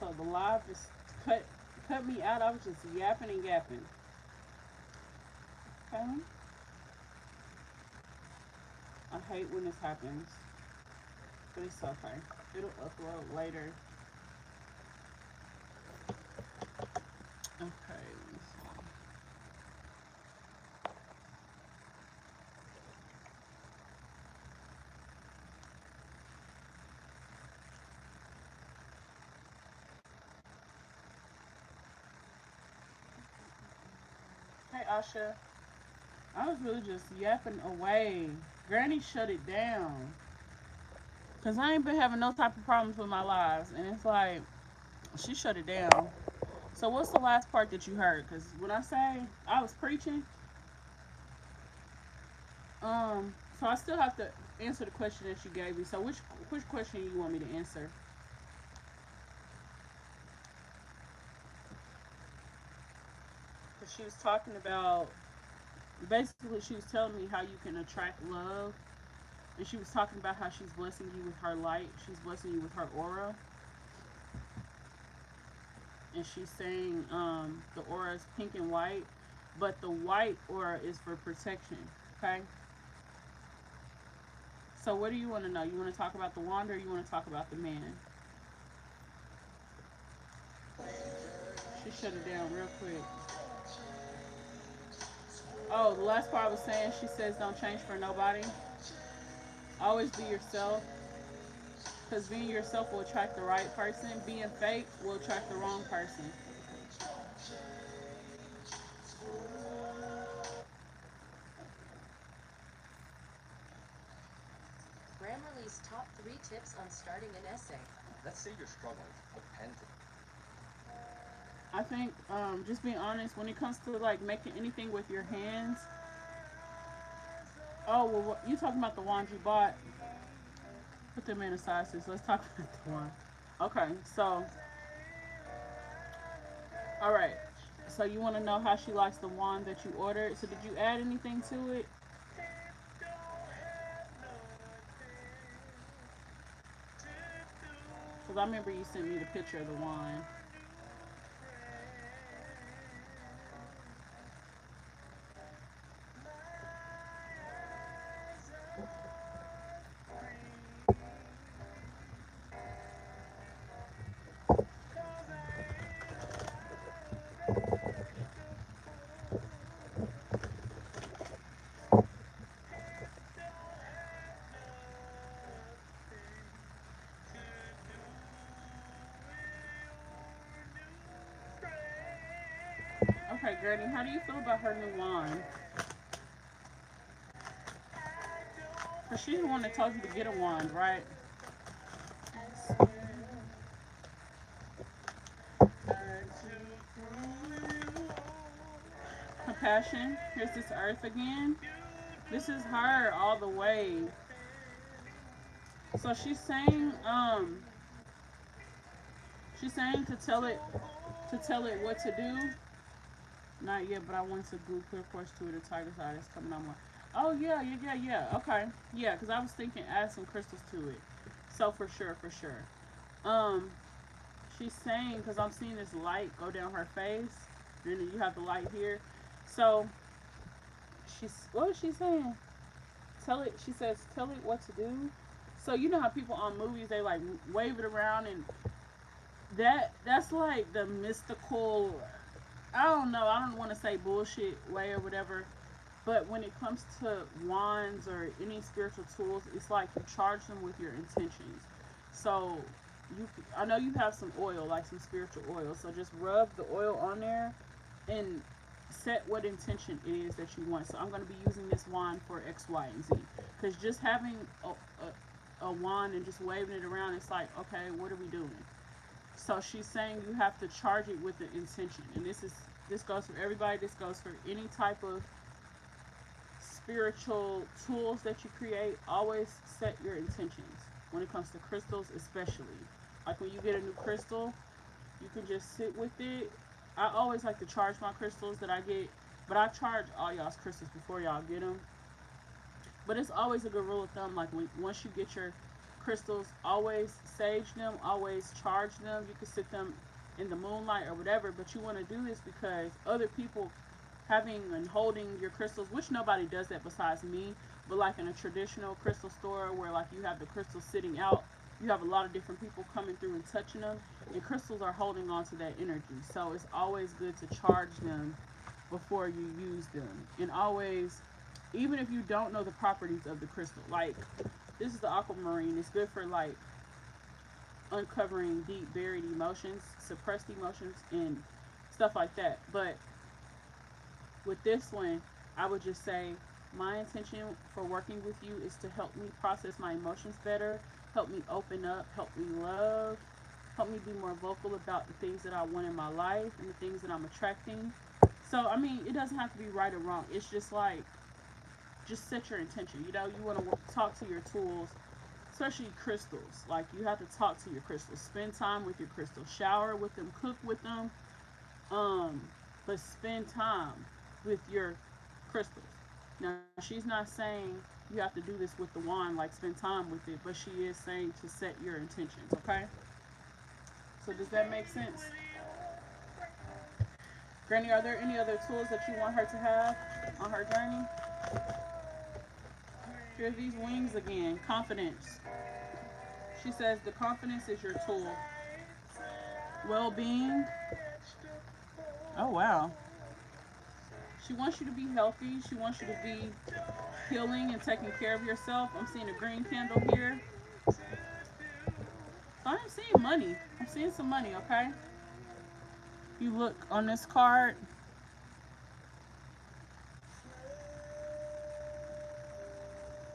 So the live is cut me out. I was just yapping and yapping. Okay. I hate when this happens, but it's okay. It'll upload later. Okay. Hey Asha. I was really just yapping away. Granny shut it down. Cause I ain't been having no type of problems with my lives, and it's like she shut it down. So what's the last part that you heard? Cause when I say I was preaching, so I still have to answer the question that you gave me. So which question you want me to answer? Cause she was talking about basically she was telling me how you can attract love, and she was talking about how she's blessing you with her light. She's blessing you with her aura, and she's saying the aura is pink and white, but the white aura is for protection. Okay. So what do you want to know? You want to talk about the wand or you want to talk about the man? She shut it down real quick. Oh, the last part I was saying, she says don't change for nobody. Always be yourself. Because being yourself will attract the right person. Being fake will attract the wrong person. Grammarly's top 3 tips on starting an essay. Let's say you're struggling to put pen to. I think just being honest when it comes to like making anything with your hands. Oh well, you talking about the wand you bought? Put them in aside, sis. Let's talk about the wand. Okay, so all right. So you want to know how she likes the wand that you ordered? So did you add anything to it? Because I remember you sent me the picture of the wand. Okay, Granny, how do you feel about her new wand? Because she's the one that told you to get a wand, right? Compassion. Here's this earth again. This is her all the way. So she's saying to tell it what to do. Not yet, but I want to glue clear course to it. The tiger side is coming on more. Oh yeah, yeah, yeah, yeah. Okay, yeah. Because I was thinking add some crystals to it. So for sure, for sure. Um, she's saying because I'm seeing this light go down her face, and then you have the light here. So she's what is she saying? Tell it. She says tell it what to do. So you know how people on movies they like wave it around and that's like the mystical. I don't know. I don't want to say bullshit way or whatever. But when it comes to wands or any spiritual tools, it's like you charge them with your intentions. So I know you have some oil, like some spiritual oil. So just rub the oil on there and set what intention it is that you want. So I'm going to be using this wand for X, Y, and Z. Because just having a wand and just waving it around, it's like, okay, what are we doing? So she's saying you have to charge it with the intention, and this goes for everybody. This goes for any type of spiritual tools that you create. Always set your intentions when it comes to crystals, especially. Like when you get a new crystal, you can just sit with it. I always like to charge my crystals that I get, but I charge all y'all's crystals before y'all get them. But it's always a good rule of thumb. Like once you get your crystals, always sage them, always charge them. You can sit them in the moonlight or whatever, but you want to do this because other people having and holding your crystals, which nobody does that besides me, but like in a traditional crystal store where like you have the crystals sitting out, you have a lot of different people coming through and touching them, and crystals are holding on to that energy. So it's always good to charge them before you use them. And always, even if you don't know the properties of the crystal, like this is the aquamarine, it's good for like uncovering deep buried emotions, suppressed emotions, and stuff like that. But with this one, I would just say my intention for working with you is to help me process my emotions better, help me open up, help me love, help me be more vocal about the things that I want in my life and the things that I'm attracting. So, I mean, it doesn't have to be right or wrong. It's just like, just set your intention. You know, you want to talk to your tools, especially crystals. Like, you have to talk to your crystals. Spend time with your crystals. Shower with them, cook with them. But spend time with your crystals. Now, she's not saying you have to do this with the wand, like spend time with it, but she is saying to set your intentions, okay? So does that make sense? Granny, are there any other tools that you want her to have on her journey? Here's these wings again. Confidence. She says the confidence is your tool. Well-being. Oh, wow. She wants you to be healthy. She wants you to be healing and taking care of yourself. I'm seeing a green candle here. So I'm seeing money. I'm seeing some money, okay? You look on this card.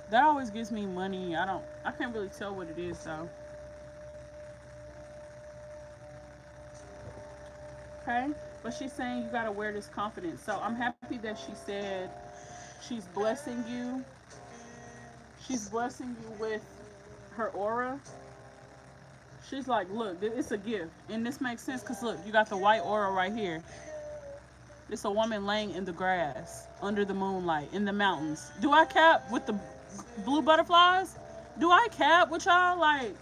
That always gives me money. I can't really tell what it is though. Okay? But she's saying you gotta wear this confidence. So I'm happy that she said she's blessing you. She's blessing you with her aura. She's like, look, it's a gift. And this makes sense because look, you got the white aura right here. It's a woman laying in the grass, under the moonlight, in the mountains. Do I cap with the blue butterflies? Do I cap with y'all? Like,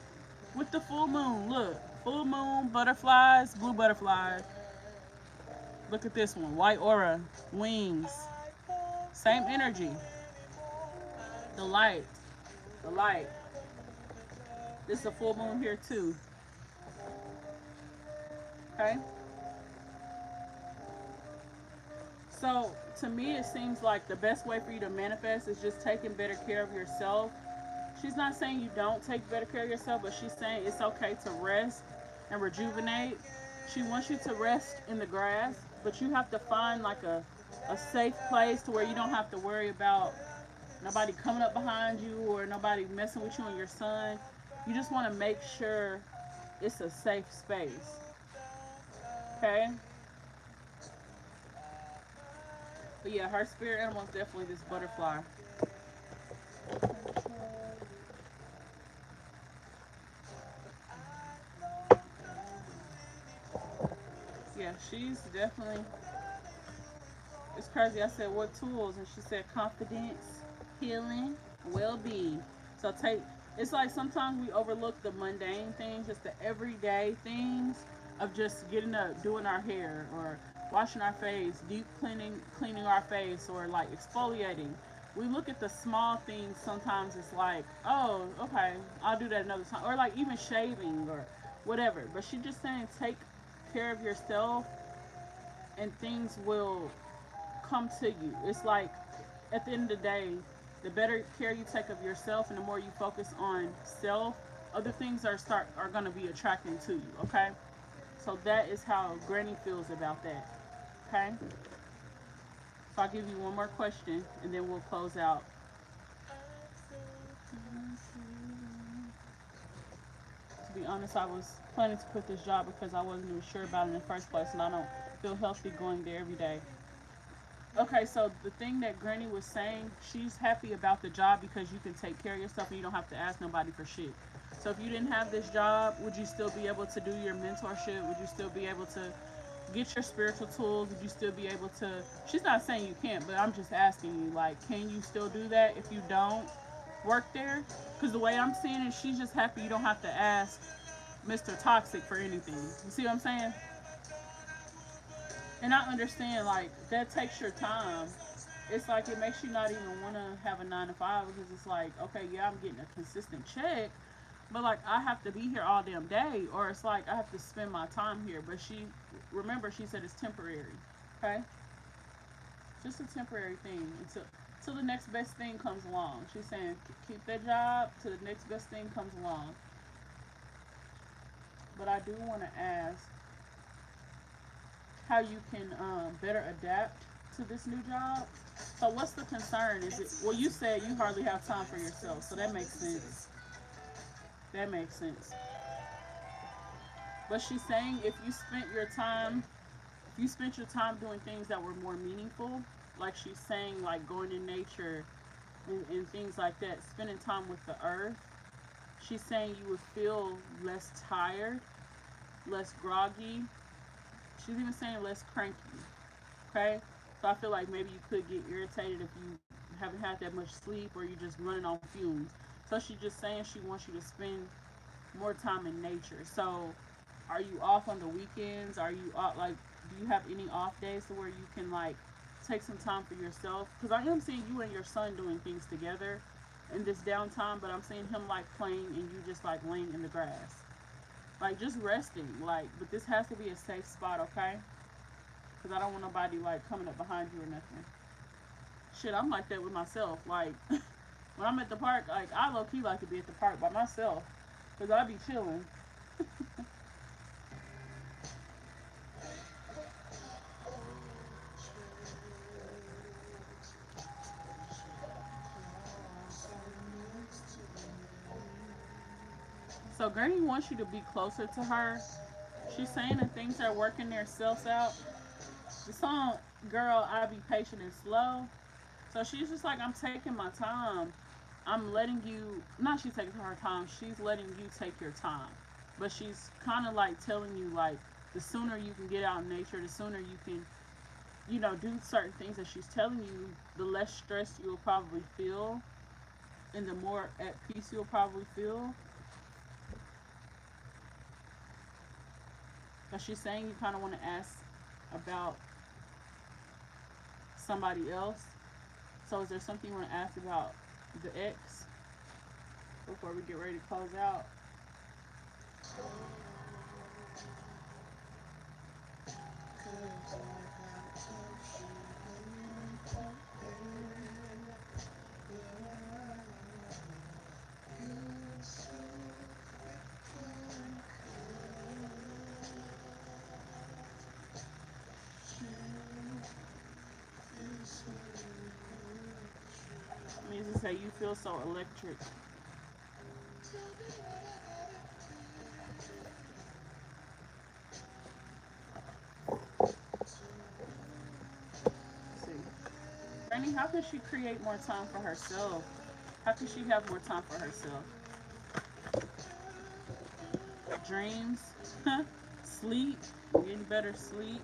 with the full moon. Look, full moon, butterflies, blue butterflies. Look at this one, white aura, wings. Same energy. The light. The light. This is a full moon here too. Okay? So, to me, it seems like the best way for you to manifest is just taking better care of yourself. She's not saying you don't take better care of yourself, but she's saying it's okay to rest and rejuvenate. She wants you to rest in the grass, but you have to find like a safe place to where you don't have to worry about nobody coming up behind you or nobody messing with you and your son. You just want to make sure it's a safe space. Okay? But yeah, her spirit animal is definitely this butterfly. Yeah, she's definitely, it's crazy. I said, what tools? And she said confidence, healing, well-being. So it's like sometimes we overlook the mundane things, just the everyday things of just getting up, doing our hair, or washing our face, deep cleaning our face, or like exfoliating. We look at the small things. Sometimes it's like, oh, okay, I'll do that another time, or like even shaving or whatever. But she's just saying, take care of yourself, and things will come to you. It's like at the end of the day, the better care you take of yourself and the more you focus on self, other things are going to be attracting to you. Okay, so that is how Granny feels about that. Okay, so I'll give you one more question and then we'll close out. To be honest, I was planning to quit this job because I wasn't even sure about it in the first place, and I don't feel healthy going there every day. Okay, so the thing that Granny was saying, she's happy about the job because you can take care of yourself and you don't have to ask nobody for shit. So if you didn't have this job, would you still be able to do your mentorship? Would you still be able to get your spiritual tools? Would you still be able to? She's not saying you can't, but I'm just asking you, like, can you still do that? If you don't, work there. Because the way I'm seeing it, she's just happy you don't have to ask Mr. Toxic for anything. You see what I'm saying? And I understand, like, that takes your time. It's like it makes you not even want to have a 9 to 5 because it's like, okay, yeah, I'm getting a consistent check, but like I have to be here all damn day, or it's like I have to spend my time here. But she, remember, she said it's temporary, okay? Just a temporary thing until the next best thing comes along. She's saying keep that job till the next best thing comes along. But I do want to ask how you can better adapt to this new job. So what's the concern? Is it, well, you said you hardly have time for yourself, so that makes sense. That makes sense. But she's saying if you spent your time doing things that were more meaningful, like she's saying, like going in nature and things like that, spending time with the earth, she's saying you would feel less tired, less groggy. She's even saying less cranky. Okay? So I feel like maybe you could get irritated if you haven't had that much sleep or you're just running on fumes. So she's just saying she wants you to spend more time in nature. So are you off on the weekends? Are you off, like, do you have any off days to where you can like take some time for yourself? Because I am seeing you and your son doing things together in this downtime, but I'm seeing him like playing and you just like laying in the grass, like just resting. Like, but this has to be a safe spot, okay? Because I don't want nobody like coming up behind you or nothing. Shit, I'm like that with myself. Like when I'm at the park, like I low key like to be at the park by myself because I be chilling. So Granny wants you to be closer to her. She's saying that things are working themselves out. The song, Girl, I Be Patient and Slow. So she's just like, I'm taking my time. I'm letting you, not she's taking her time, she's letting you take your time. But she's kind of like telling you, like, the sooner you can get out in nature, the sooner you can, do certain things that she's telling you, the less stress you'll probably feel and the more at peace you'll probably feel. But she's saying you kind of want to ask about somebody else. So is there something you want to ask about the ex before we get ready to close out? It means to say you feel so electric. Let's see. Granny, how can she create more time for herself? How can she have more time for herself? Dreams, sleep, getting better sleep.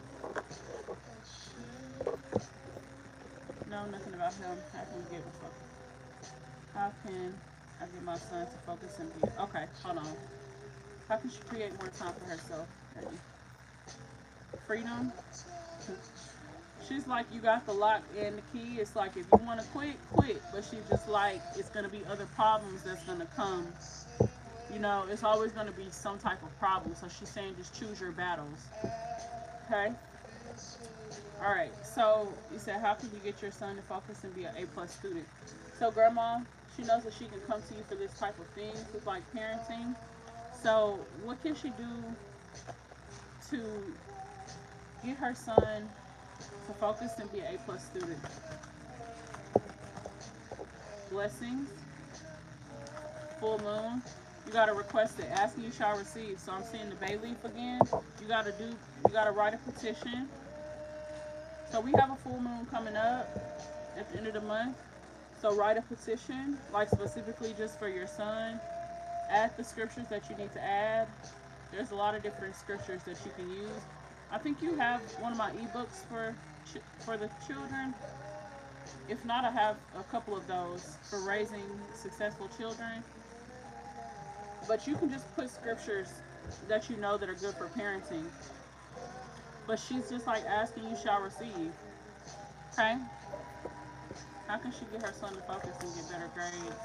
No, nothing about him. How can we get a focus? How can I get my son to focus and be okay? Hold on. How can she create more time for herself? Freedom. She's like, you got the lock and the key. It's like if you want to quit, quit. But she's just like, it's gonna be other problems that's gonna come. It's always gonna be some type of problem. So she's saying just choose your battles. Okay. All right. So you said, how can you get your son to focus and be an A+ student? So grandma, she knows that she can come to you for this type of things with like parenting. So what can she do to get her son to focus and be an A+ student? Blessings, full moon. You gotta request it. Asking you shall receive. So I'm seeing the bay leaf again. You gotta write a petition. So we have a full moon coming up at the end of the month. So write a petition, like specifically just for your son. Add the scriptures that you need to add. There's a lot of different scriptures that you can use. I think you have one of my ebooks for the children. If not, I have a couple of those for raising successful children. But you can just put scriptures that you know that are good for parenting. But she's just like asking, you shall receive. Okay? How can she get her son to focus and get better grades?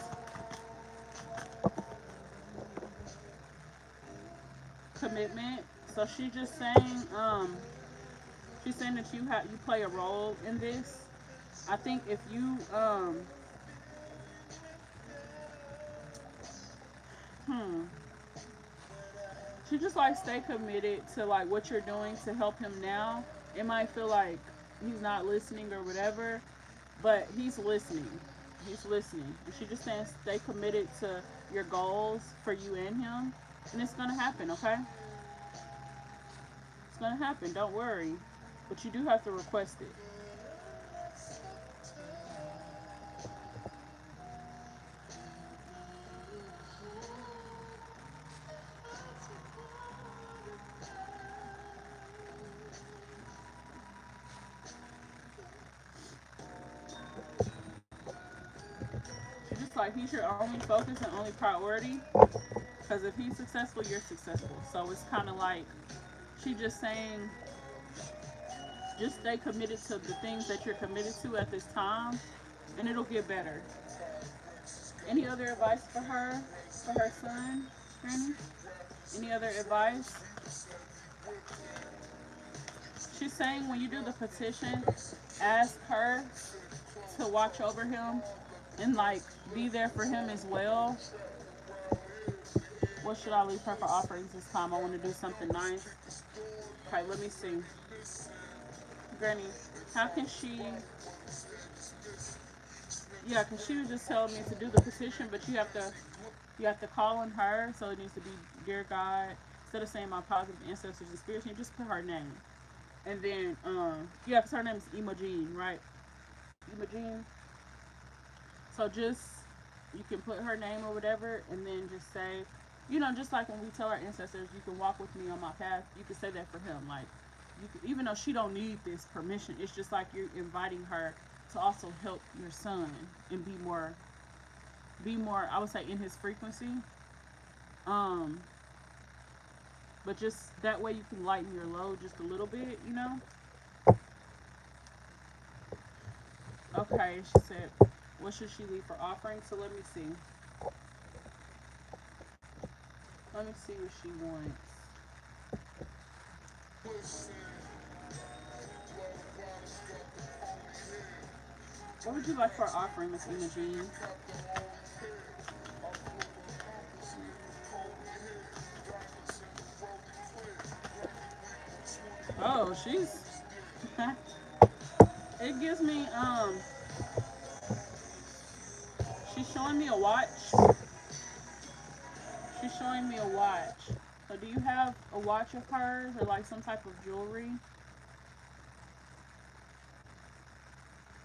Commitment. So she's just saying, she's saying that you play a role in this. I think if you hmm she just like stay committed to like what you're doing to help him now. It might feel like he's not listening or whatever, but he's listening. He's listening. And she just saying stay committed to your goals for you and him, and it's gonna happen. Okay, it's gonna happen. Don't worry, but you do have to request it. She's just like he's your only focus and only priority. Because if he's successful, you're successful. So it's kind of like she just saying, just stay committed to the things that you're committed to at this time, and it'll get better. Any other advice for her son, Granny? Any other advice? She's saying when you do the petition, ask her to watch over him and like be there for him as well. What should I leave her for offerings this time? I want to do something nice. Okay, let me see. Granny, how can she? Yeah, because she was just telling me to do the petition, but you have to call on her, so it needs to be dear God. Instead of saying my positive ancestors and spirits, you just put her name. And then, yeah, because her name is Imogene, right? Imogene. So just, you can put her name or whatever, and then just say, just like when we tell our ancestors, you can walk with me on my path, you can say that for him. Like, even though she don't need this permission, it's just like you're inviting her to also help your son and be more, I would say, in his frequency. Um, but just that way you can lighten your load just a little bit. Okay, she said, what should she leave for offering? So let me see. Let me see what she wants. What would you like for offering, Miss Imogene? Oh, she's. It gives me She's showing me a watch. She's showing me a watch. So do you have a watch of hers or like some type of jewelry?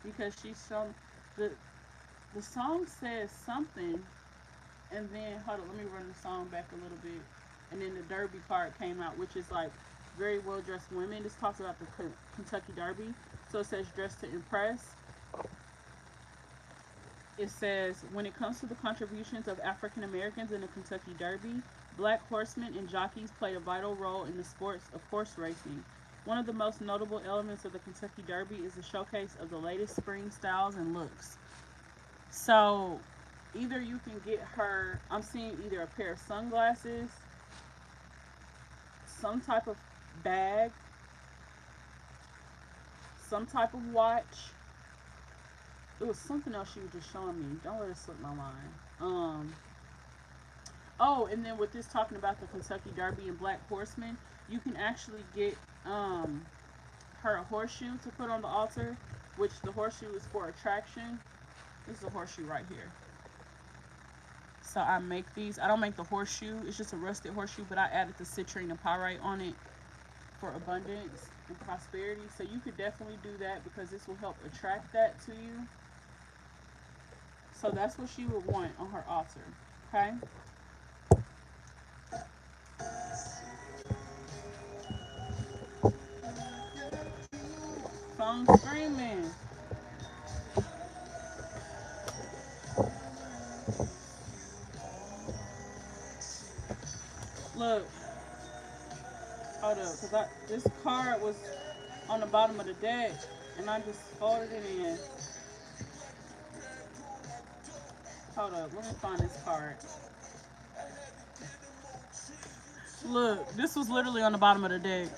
Because she's some the song says something, and then hold on, let me run the song back a little bit, and then the Derby part came out, which is like very well dressed women. This talks about the Kentucky Derby. So it says dressed to impress. It says, when it comes to the contributions of African Americans in the Kentucky Derby, black horsemen and jockeys played a vital role in the sports of horse racing. One of the most notable elements of the Kentucky Derby is the showcase of the latest spring styles and looks. So, either you can get her, I'm seeing either a pair of sunglasses, some type of bag, some type of watch. It was something else she was just showing me. Don't let it slip my mind. Oh, and then with this talking about the Kentucky Derby and Black Horsemen, you can actually get her a horseshoe to put on the altar, which the horseshoe is for attraction. This is a horseshoe right here. So I make these. I don't make the horseshoe. It's just a rusted horseshoe, but I added the citrine and pyrite on it for abundance and prosperity. So you could definitely do that because this will help attract that to you. So that's what she would want on her altar. Okay? Phone screaming. Look, hold up, cause this card was on the bottom of the deck, and I just folded it in. Hold up, let me find this card. Look, this was literally on the bottom of the deck.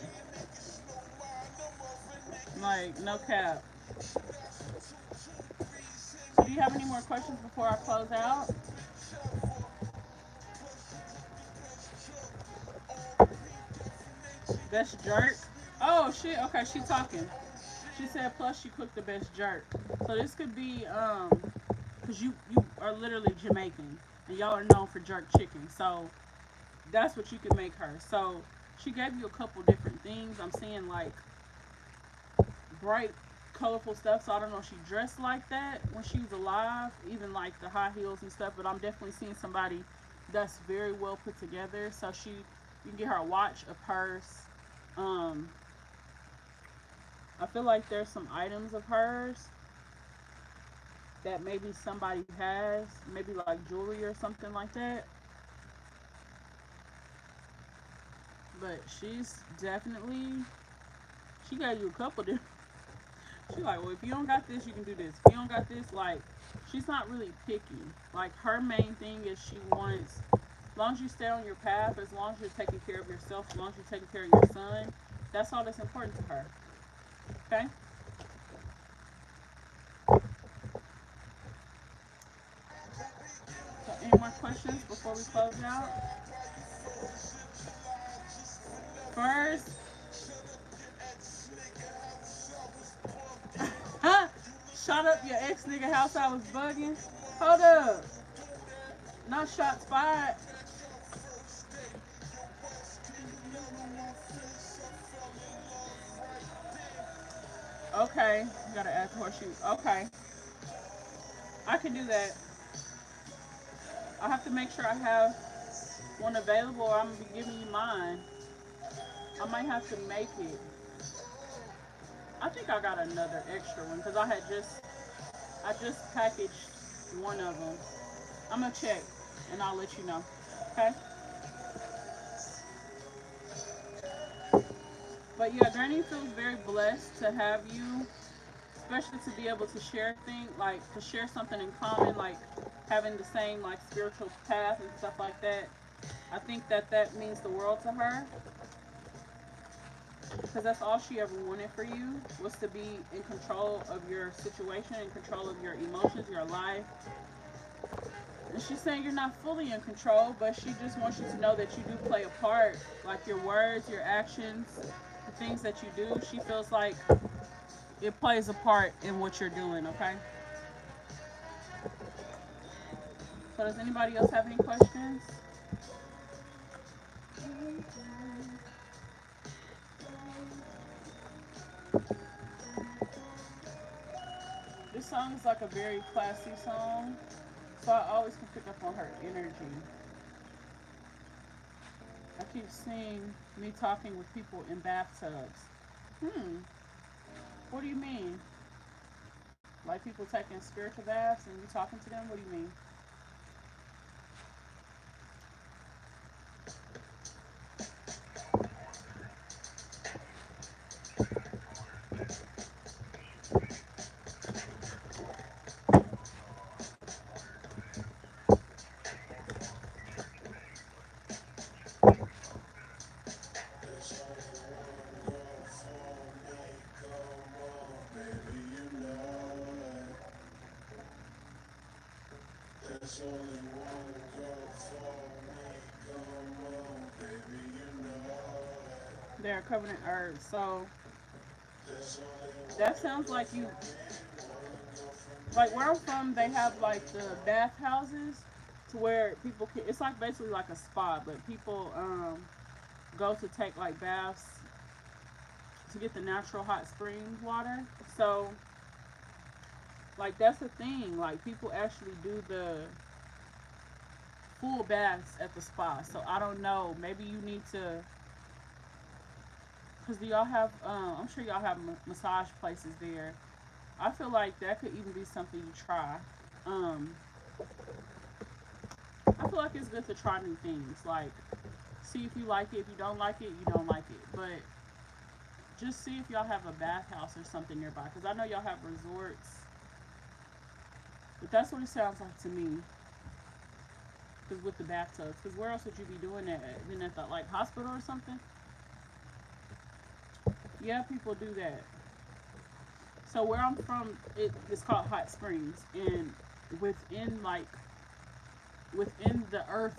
Like, no cap. So do you have any more questions before I close out? Best jerk? Oh shit, okay, she talking. She said plus she cooked the best jerk. So this could be cause you are literally Jamaican and y'all are known for jerk chicken. So that's what you can make her. So she gave you a couple different things. I'm seeing like bright, colorful stuff. So I don't know if she dressed like that when she was alive, even like the high heels and stuff. But I'm definitely seeing somebody that's very well put together. So you can get her a watch, a purse. Um, I feel like there's some items of hers that maybe somebody has, maybe like jewelry or something like that. But she's definitely, she got you a couple different. She like, well, if you don't got this, you can do this. If you don't got this, like, she's not really picky. Like, her main thing is she wants, as long as you stay on your path, as long as you're taking care of yourself, as long as you're taking care of your son, that's all that's important to her. Okay? So, any more questions before we close out? First, shot up your ex nigga house. I was bugging. Hold up. Not shots fired. Okay. You gotta add the horseshoe. Okay. I can do that. I have to make sure I have one available or I'm gonna be giving you mine. I might have to make it. I think I got another extra one because I just packaged one of them. I'm gonna check and I'll let you know. Okay. But yeah, Granny feels very blessed to have you, especially to be able to share things, like to share something in common, like having the same like spiritual path and stuff like that. I think that means the world to her because that's all she ever wanted for you was to be in control of your situation, in control of your emotions, your life. And she's saying you're not fully in control, but she just wants you to know that you do play a part, like your words, your actions, the things that you do. She feels like it plays a part in what you're doing. Okay. So does anybody else have any questions? This song is like a very classy song, so I always can pick up on her energy. I keep seeing me talking with people in bathtubs. Hmm. What do you mean? Like people taking spiritual baths and you talking to them? What do you mean? They're covered in herbs. So that sounds like you, like where I'm from, they have like the bath houses to where people can, it's like basically like a spa, but people go to take like baths to get the natural hot spring water. So like that's the thing. Like people actually do the full baths at the spa. So I don't know. Maybe you need to, cause do y'all have? I'm sure y'all have massage places there. I feel like that could even be something you try. Um, I feel like it's good to try new things, like See if you like it. If you don't like it, you don't like it. But just see if y'all have a bathhouse or something nearby. Because I know y'all have resorts. But that's what it sounds like to me. Because with the bathtubs. Because where else would you be doing that? Then at the like hospital or something? Yeah, people do that. So where I'm from, it's called Hot Springs. And within like within the earth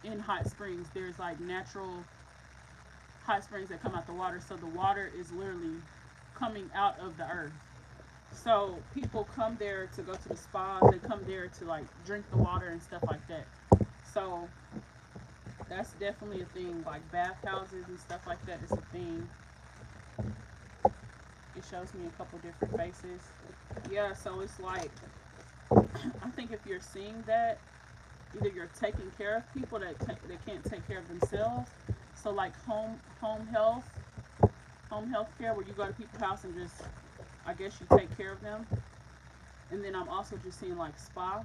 in Hot Springs, there's like natural hot springs that come out the water. So the water is literally coming out of the earth. So people come there to go to the spas. They come there to like drink the water and stuff like that. So that's definitely a thing. Like bathhouses and stuff like that is a thing. It shows me a couple different faces. Yeah, so it's like I think if you're seeing that, either you're taking care of people that can't take care of themselves. So like home health care, where you go to people's house and just, I guess you take care of them. And then I'm also just seeing like spa.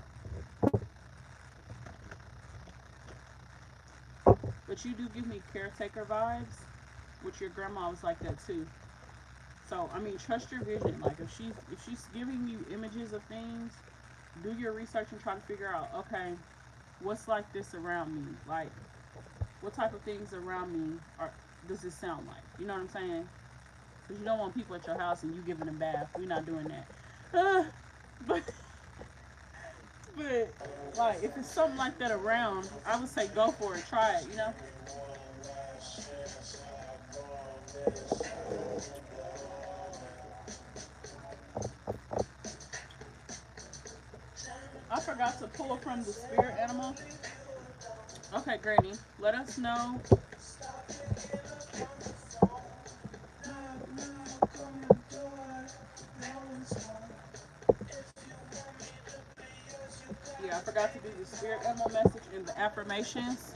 But you do give me caretaker vibes, which your grandma was like that too. So I mean, trust your vision. Like if she's giving you images of things, do your research and try to figure out, okay, what's like this around me? Like what type of things around me does this sound like? You know what I'm saying? Because you don't want people at your house and you giving them bath. We're not doing that. But but like if it's something like that around, I would say go for it. Try it. You know. I forgot to pull from the spirit animal. Okay, Granny, let us know. Yeah, I forgot to do the spirit animal message and the affirmations.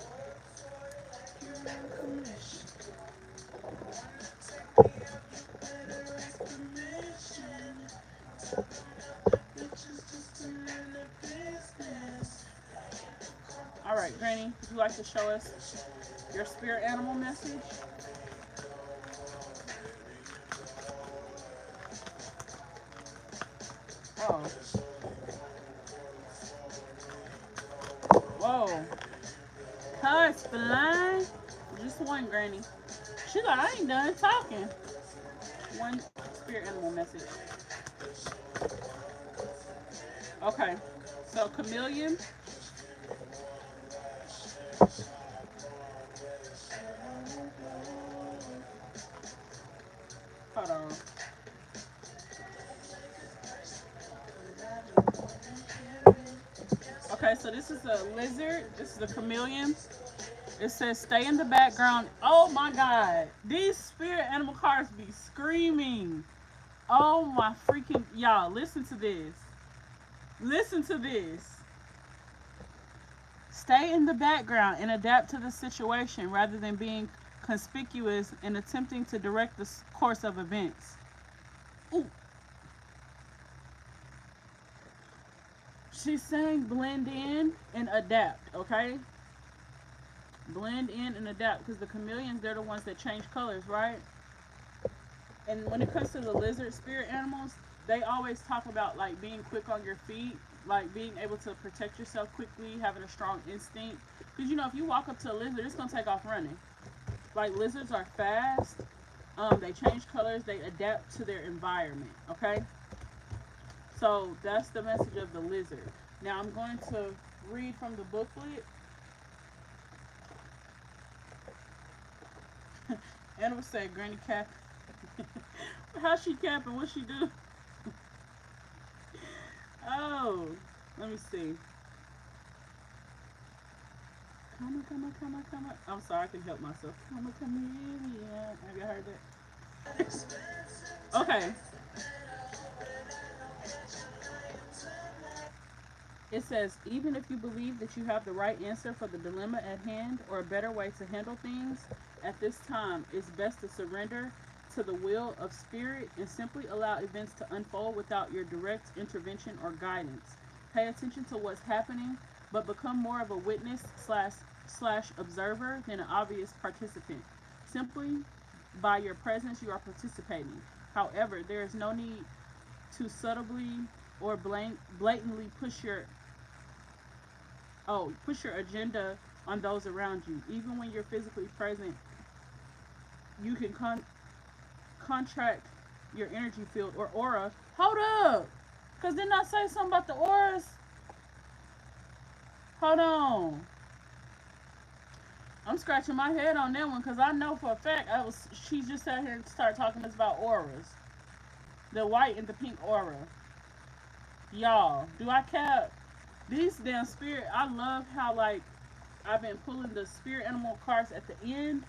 All right, Granny, would you like to show us your spirit animal message? Oh, whoa. Hush, blind. Just one, Granny. She's like, I ain't done talking. One spirit animal message. Okay, so chameleon. Hold on. Okay, so this is a lizard. This is a chameleon. It says stay in the background. Oh my god. These spirit animal cards be screaming. Oh my freaking y'all, listen to this. Listen to this. Stay in the background and adapt to the situation rather than being conspicuous and attempting to direct the course of events. Ooh. She's saying blend in and adapt, okay? Blend in and adapt because the chameleons, they're the ones that change colors, right? And when it comes to the lizard spirit animals, they always talk about like being quick on your feet, like being able to protect yourself quickly, having a strong instinct. Because you know, if you walk up to a lizard, it's gonna take off running. Like lizards are fast. They change colors. They adapt to their environment. Okay. So that's the message of the lizard. Now I'm going to read from the booklet. Anna would say, Granny Cap. How's she capping? What she do? Oh, let me see. Come on. I'm sorry, I can help myself. Come here. Have you heard that? Okay. It says, even if you believe that you have the right answer for the dilemma at hand or a better way to handle things, at this time it's best to surrender to the will of spirit and simply allow events to unfold without your direct intervention or guidance. Pay attention to what's happening, but become more of a witness slash slash observer than an obvious participant. Simply by your presence, you are participating. However, there is no need to subtly or blatantly push your agenda on those around you. Even when you're physically present, you can contract your energy field or aura. Hold up, cause didn't I say something about the auras? Hold on. I'm scratching my head on that one because I know for a fact she just sat here and started talking to us about auras. The white and the pink aura. Y'all, do I cap? These damn spirit, I love how like I've been pulling the spirit animal cards at the end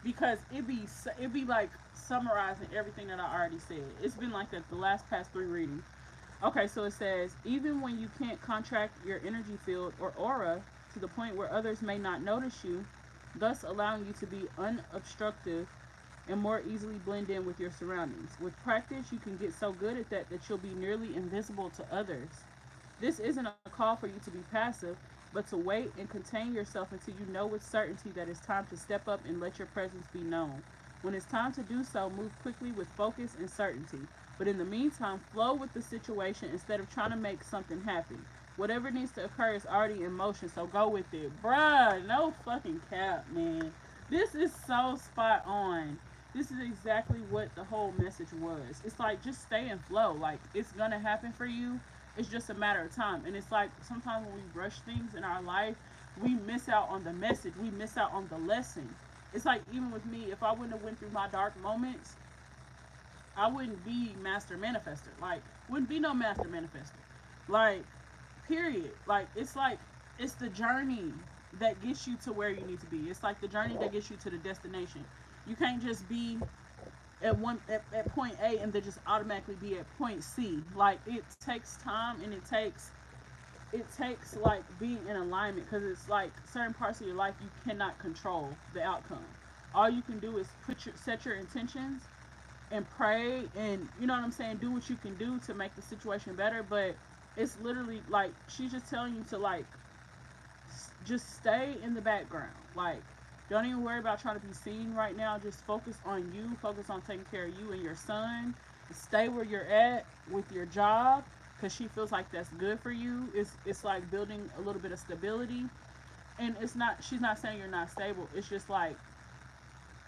because it be like summarizing everything that I already said. It's been like that the last past 3 readings. Okay, so it says, even when you can't contract your energy field or aura to the point where others may not notice you, thus allowing you to be unobstructive and more easily blend in with your surroundings. With practice, you can get so good at that you'll be nearly invisible to others. This isn't a call for you to be passive, but to wait and contain yourself until you know with certainty that it's time to step up and let your presence be known. When it's time to do so, move quickly with focus and certainty. But in the meantime, flow with the situation instead of trying to make something happen. Whatever needs to occur is already in motion, so go with it. Bruh, no fucking cap, man. This is so spot on. This is exactly what the whole message was. It's like, just stay in flow. Like, it's gonna happen for you. It's just a matter of time. And it's like, sometimes when we rush things in our life, we miss out on the message. We miss out on the lesson. It's like, even with me, if I wouldn't have went through my dark moments, I wouldn't be master manifester. Like, wouldn't be no master manifester. Like, period. Like, it's the journey that gets you to where you need to be. It's like the journey that gets you to the destination. You can't just be at point A and then just automatically be at point C. Like, it takes time, and it takes like being in alignment, because it's like certain parts of your life you cannot control the outcome. All you can do is set your intentions and pray, and you know what I'm saying, do what you can do to make the situation better. But it's literally like she's just telling you to like just stay in the background. Like, don't even worry about trying to be seen right now. Just focus on you. Focus on taking care of you and your son. Stay where you're at with your job, because she feels like that's good for you. It's like building a little bit of stability. And it's not, she's not saying you're not stable. It's just like,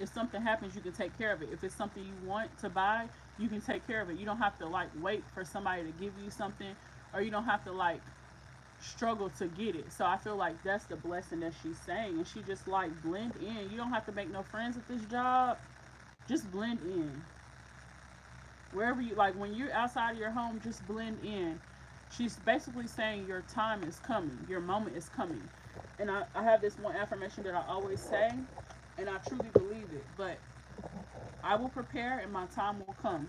if something happens, you can take care of it. If it's something you want to buy, you can take care of it. You don't have to like wait for somebody to give you something, or you don't have to like struggle to get it. So I feel like that's the blessing that she's saying. And she just like blend in. You don't have to make no friends at this job. Just blend in. Wherever you, like, when you're outside of your home, just blend in. She's basically saying your time is coming. Your moment is coming. And I have this one affirmation that I always say, and I truly believe it. But I will prepare and my time will come.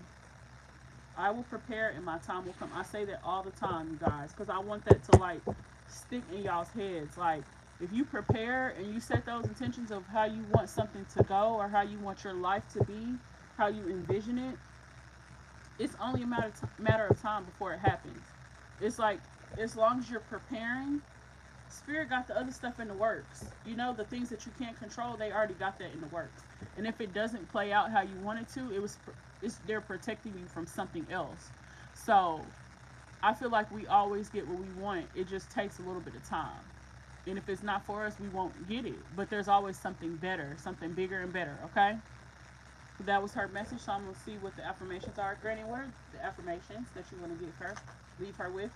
I will prepare and my time will come. I say that all the time, you guys, because I want that to like stick in y'all's heads. Like, if you prepare and you set those intentions of how you want something to go, or how you want your life to be, how you envision it, it's only a matter of time before it happens. It's like, as long as you're preparing, Spirit got the other stuff in the works. You know, the things that you can't control, they already got that in the works. And if it doesn't play out how you want it to, they're protecting you from something else. So I feel like we always get what we want. It just takes a little bit of time. And if it's not for us, we won't get it. But there's always something better, something bigger and better, okay? That was her message, so I'm going to see what the affirmations are. Granny, what are the affirmations that you want to leave her with?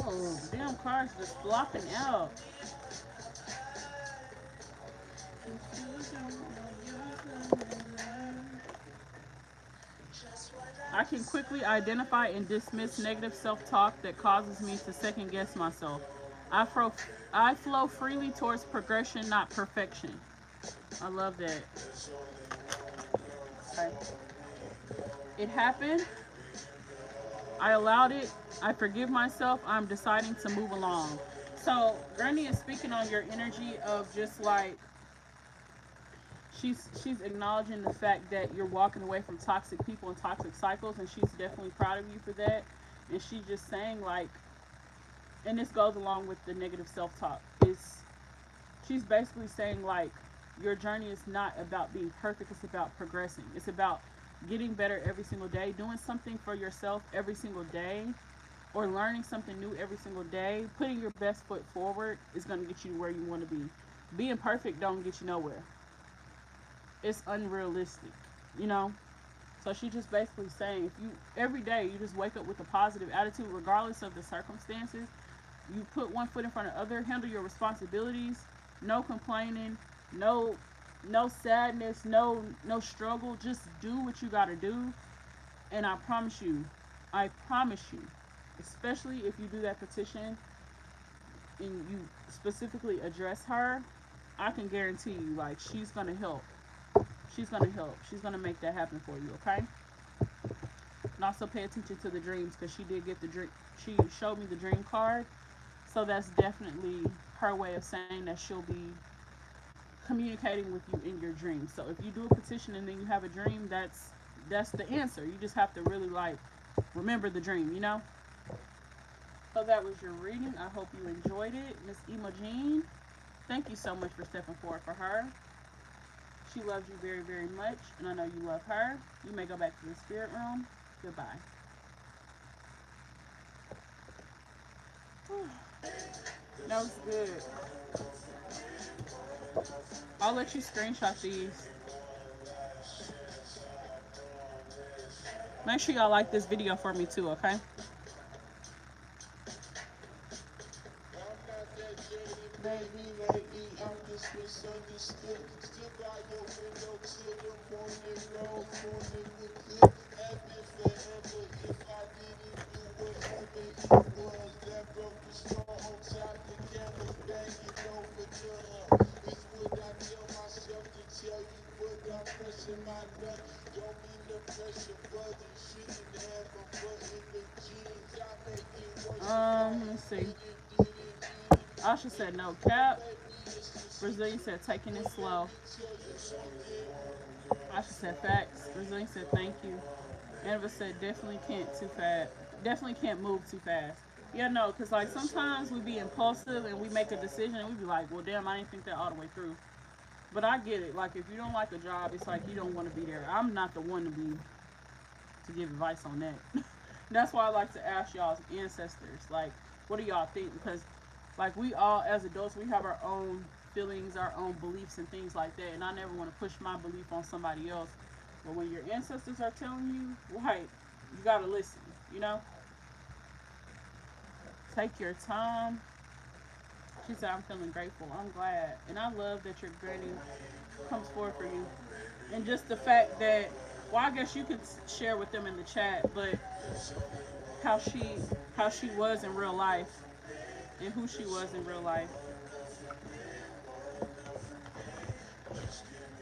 Oh, damn cards just flopping out. I can quickly identify and dismiss negative self-talk that causes me to second guess myself. I, fro- I flow freely towards progression, not perfection. I love that. Okay. It happened. I allowed it. I forgive myself. I'm deciding to move along. So Granny is speaking on your energy of just like, she's acknowledging the fact that you're walking away from toxic people and toxic cycles, and she's definitely proud of you for that. And she's just saying like, and this goes along with the negative self-talk. Is she's basically saying like, your journey is not about being perfect. It's about progressing. It's about getting better every single day, doing something for yourself every single day, or learning something new every single day. Putting your best foot forward is going to get you where you want to be. Being perfect don't get you nowhere. It's unrealistic, you know. So she just basically saying, if you every day you just wake up with a positive attitude, regardless of the circumstances, you put one foot in front of the other, handle your responsibilities, no complaining, no sadness, no struggle. Just do what you gotta do, and I promise you, especially if you do that petition and you specifically address her, I can guarantee you, like, she's gonna help. She's gonna help. She's gonna make that happen for you, okay? And also pay attention to the dreams, because she did get the dream. She showed me the dream card, so that's definitely her way of saying that she'll be communicating with you in your dreams. So if you do a petition and then you have a dream, that's the answer. You just have to really like remember the dream, you know? So that was your reading. I hope you enjoyed it. Miss Emojine, thank you so much for stepping forward for her. She loves you very, very much, and I know you love her. You may go back to the spirit room. Goodbye. That was good. I'll let you screenshot these. Make sure y'all like this video for me too, okay? Baby, lately I'm just misunderstood. Still by your window till the morning roll, morning with good. Happy forever if I didn't do whatever it was that broke the straw on top. The camera banging over the It's what I tell myself to tell you, but I'm pressing my luck. Don't mean the pressure, but it shouldn't have. I'm buzzing the jeans. I make it worse. Let's see. Asha said no cap. Brazilian said taking it slow. Asha said facts. Brazilian said thank you. Annabelle said definitely can't too fast. Definitely can't move too fast. Yeah, no, because like sometimes we be impulsive and we make a decision and we be like, well, damn, I didn't think that all the way through. But I get it. Like if you don't like a job, it's like you don't want to be there. I'm not the one to give advice on that. That's why I like to ask y'all's ancestors, like, what do y'all think? Because like we all as adults, we have our own feelings, our own beliefs and things like that, and I never want to push my belief on somebody else. But when your ancestors are telling you, right, you gotta listen, you know? Take your time. She said, I'm feeling grateful. I'm glad. And I love that your granny comes forward for you. And just the fact that, well, I guess you could share with them in the chat, but how she was in real life and who she was in real life.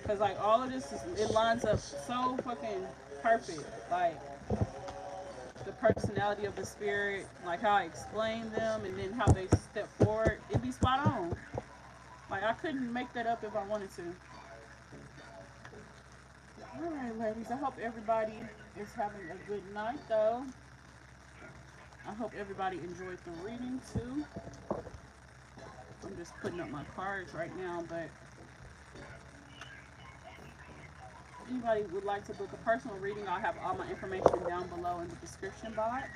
Because like all of this it lines up so fucking perfect. Like the personality of the spirit, like how I explain them and then how they step forward, it'd be spot on. Like I couldn't make that up if I wanted to. Alright ladies, I hope everybody is having a good night though. I hope everybody enjoyed the reading too. I'm just putting up my cards right now, but if anybody would like to book a personal reading, I'll have all my information down below in the description box.